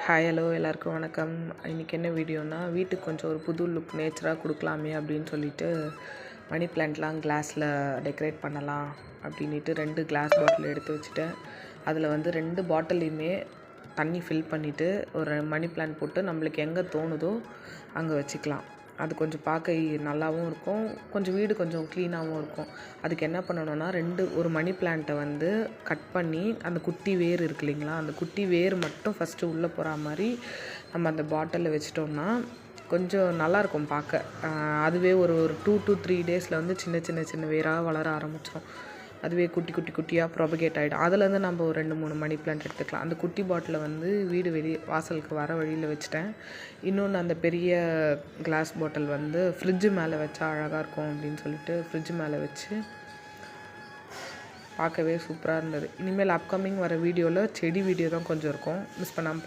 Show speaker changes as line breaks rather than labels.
Hi hello எல்லாருக்கும் வணக்கம். இன்றைக்கி என்ன வீடியோனா, வீட்டுக்கு கொஞ்சம் ஒரு புது லுக் நேச்சராக கொடுக்கலாமே அப்படின்னு சொல்லிட்டு மணி பிளான்ட்லாம் கிளாஸில் டெக்கரேட் பண்ணலாம் அப்படின்ட்டு 2 கிளாஸ் பாட்டில் எடுத்து வச்சுட்டேன். அதில் வந்து 2 பாட்டிலையுமே தண்ணி ஃபில் பண்ணிவிட்டு ஒரு மணி பிளான்ட் போட்டு நம்மளுக்கு எங்கே தோணுதோ அங்கே வச்சுக்கலாம். அது கொஞ்சம் பார்க்க நல்லாவும் இருக்கும், கொஞ்சம் வீடு கொஞ்சம் க்ளீனாகவும் இருக்கும். அதுக்கு என்ன பண்ணணும்னா, ஒரு மணி பிளான்ட்டை வந்து கட் பண்ணி அந்த குட்டி வேர் இருக்கு இல்லைங்களா, அந்த குட்டி வேர் மட்டும் ஃபஸ்ட்டு உள்ளே போகிற மாதிரி நம்ம அந்த பாட்டிலில் வச்சிட்டோம்னா கொஞ்சம் நல்லாயிருக்கும் பார்க்க. அதுவே ஒரு 2 to 3 டேஸில் வந்து சின்ன வேராக வளர ஆரம்பிச்சிடும். அதுவே குட்டியாக ப்ரொபகேட் ஆகிடும். அதுலேருந்து நம்ம ஒரு 2-3 மணி பிளான்ட் எடுத்துக்கலாம். அந்த குட்டி பாட்டிலை வந்து வீடு வாசலுக்கு வர வழியில் வச்சுட்டேன். இன்னொன்று அந்த பெரிய கிளாஸ் பாட்டில் வந்து ஃப்ரிட்ஜு மேலே வச்சா அழகாக இருக்கும் அப்படின்னு சொல்லிட்டு ஃப்ரிட்ஜு மேலே வச்சு பார்க்கவே சூப்பராக இருந்தது. இனிமேல் அப்கமிங் வர வீடியோவில் செடி வீடியோ தான் கொஞ்சம் இருக்கும், மிஸ் பண்ணாமல்